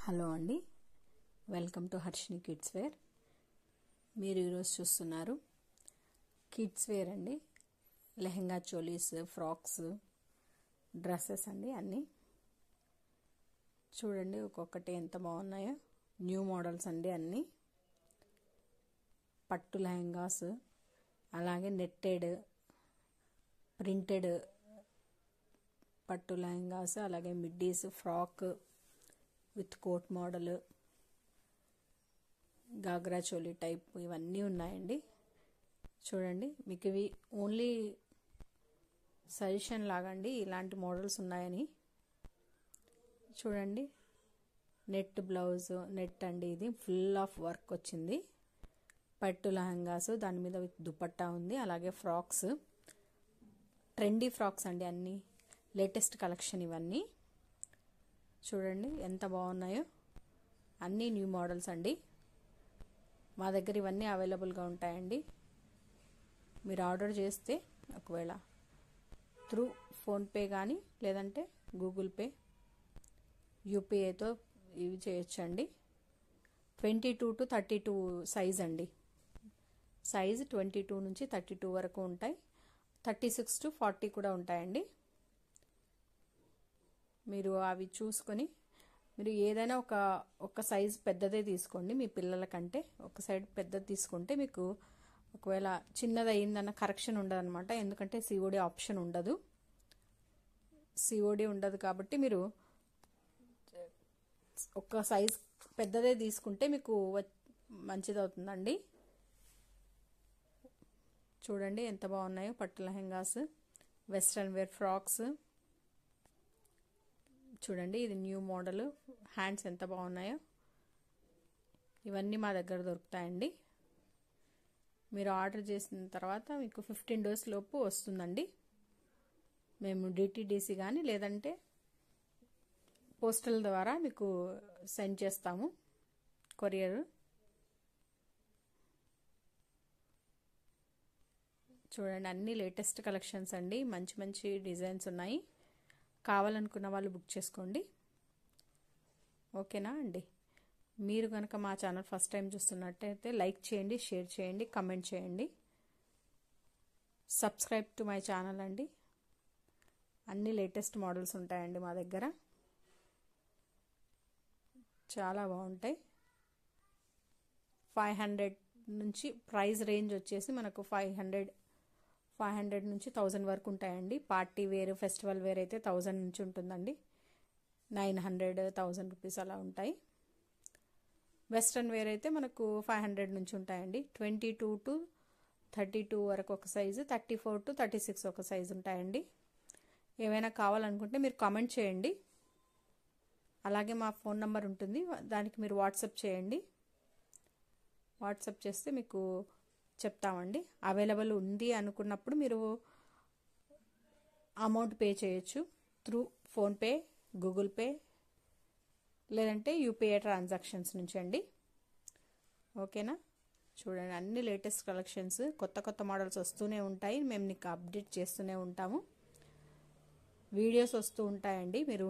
Hello అండి, welcome to Harshini kids wear. మీరు ఈరోజు చూస్తున్నారు కిడ్స్ వేర్ అండి. లెహెంగా చోలీస్, ఫ్రాక్స్, డ్రెస్సెస్ అండి. అన్నీ చూడండి, ఒక్కొక్కటి ఎంత బాగున్నాయో. న్యూ మోడల్స్ అండి అన్నీ. పట్టు లెహెంగాస్, అలాగే నెట్టెడ్, ప్రింటెడ్ పట్టు లెహెంగాస్, అలాగే middies, frock with coat model, ghagra choli type, ఇవన్నీ ఉన్నాయండి. చూడండి, మీకు ఇవి ఓన్లీ సజెషన్ లాగండి, ఇలాంటి మోడల్స్ ఉన్నాయని. చూడండి, నెట్ బ్లౌజ్, నెట్ అండి. ఇది ఫుల్ ఆఫ్ వర్క్ వచ్చింది. పట్టు లెహంగాస్, దాని మీద విత్ దుపట్టా ఉంది. అలాగే ఫ్రాక్స్, ట్రెండీ ఫ్రాక్స్ అండి. అన్నీ లేటెస్ట్ కలెక్షన్ ఇవన్నీ. చూడండి ఎంత బాగున్నాయో. అన్నీ న్యూ మోడల్స్ అండి. మా దగ్గర ఇవన్నీ అవైలబుల్గా ఉంటాయండి. మీరు ఆర్డర్ చేస్తే ఒకవేళ త్రూ ఫోన్పే కానీ లేదంటే గూగుల్ పే, యూపీఐతో ఇవి చేయొచ్చండి. 22 to 32 సైజ్ అండి. సైజ్ 22 నుంచి 32 వరకు ఉంటాయి. 36 to 40 కూడా ఉంటాయండి. మీరు అవి చూసుకొని మీరు ఏదైనా ఒక సైజ్ పెద్దదే తీసుకోండి. మీ పిల్లల కంటే ఒక సైడ్ పెద్దది తీసుకుంటే మీకు ఒకవేళ చిన్నది అయ్యిందన్న కరెక్షన్ ఉండదు అనమాట. ఎందుకంటే సిఓడి ఆప్షన్ ఉండదు. సిఓడి ఉండదు కాబట్టి మీరు ఒక సైజ్ పెద్దదే తీసుకుంటే మీకు మంచిది అవుతుందండి. చూడండి ఎంత బాగున్నాయో పట్టు లెహెంగాస్, వెస్ట్రన్ వేర్ ఫ్రాక్స్. చూడండి, ఇది న్యూ మోడల్. హ్యాండ్స్ ఎంత బాగున్నాయో. ఇవన్నీ మా దగ్గర దొరుకుతాయండి. మీరు ఆర్డర్ చేసిన తర్వాత మీకు 15 days లోపు వస్తుందండి. మేము డిటిడిసి కానీ లేదంటే పోస్టల్ ద్వారా మీకు సెండ్ చేస్తాము, కొరియర్. చూడండి, అన్ని లేటెస్ట్ కలెక్షన్స్ అండి. మంచి మంచి డిజైన్స్ ఉన్నాయి. కావాలనుకున్న వాళ్ళు బుక్ చేసుకోండి. ఓకేనా అండి. మీరు కనుక మా ఛానల్ ఫస్ట్ టైం చూస్తున్నట్టయితే లైక్ చేయండి, షేర్ చేయండి, కమెంట్ చేయండి. సబ్స్క్రైబ్ టు మై ఛానల్ అండి. అన్ని లేటెస్ట్ మోడల్స్ ఉంటాయండి మా దగ్గర. చాలా బాగుంటాయి. 500 నుంచి ప్రైస్ రేంజ్ వచ్చేసి మనకు 500 నుంచి 1000 వరకు ఉంటాయండి. పార్టీ వేర్, ఫెస్టివల్ వేర్ అయితే 1000 నుంచి ఉంటుందండి. 900, 1000 రూపీస్ అలా ఉంటాయి. వెస్ట్రన్ వేర్ అయితే మనకు 500 నుంచి ఉంటాయండి. 22 to 32 వరకు ఒక సైజు, 34 to 36 ఒక సైజు ఉంటాయండి. ఏమైనా కావాలనుకుంటే మీరు కామెంట్ చేయండి. అలాగే మా ఫోన్ నెంబర్ ఉంటుంది, దానికి మీరు వాట్సాప్ చేయండి. వాట్సాప్ చేస్తే మీకు చెప్తామండి. అవైలబుల్ ఉంది అనుకున్నప్పుడు మీరు అమౌంట్ పే చేయొచ్చు త్రూ ఫోన్పే, గూగుల్ పే లేదంటే యూపీఐ ట్రాన్సాక్షన్స్ నుంచి అండి. ఓకేనా. చూడండి, అన్ని లేటెస్ట్ కలెక్షన్స్, కొత్త కొత్త మోడల్స్ వస్తూనే ఉంటాయి. మేము నీకు అప్డేట్ చేస్తూనే ఉంటాము. వీడియోస్ వస్తూ ఉంటాయండి. మీరు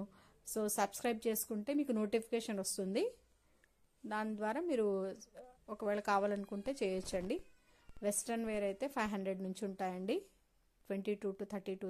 సబ్స్క్రైబ్ చేసుకుంటే మీకు నోటిఫికేషన్ వస్తుంది. దాని ద్వారా మీరు ఒకవేళ కావాలనుకుంటే చేయొచ్చండి. వెస్ట్రన్ వేర్ అయితే 500 నుంచి ఉంటాయండి. 22 to 32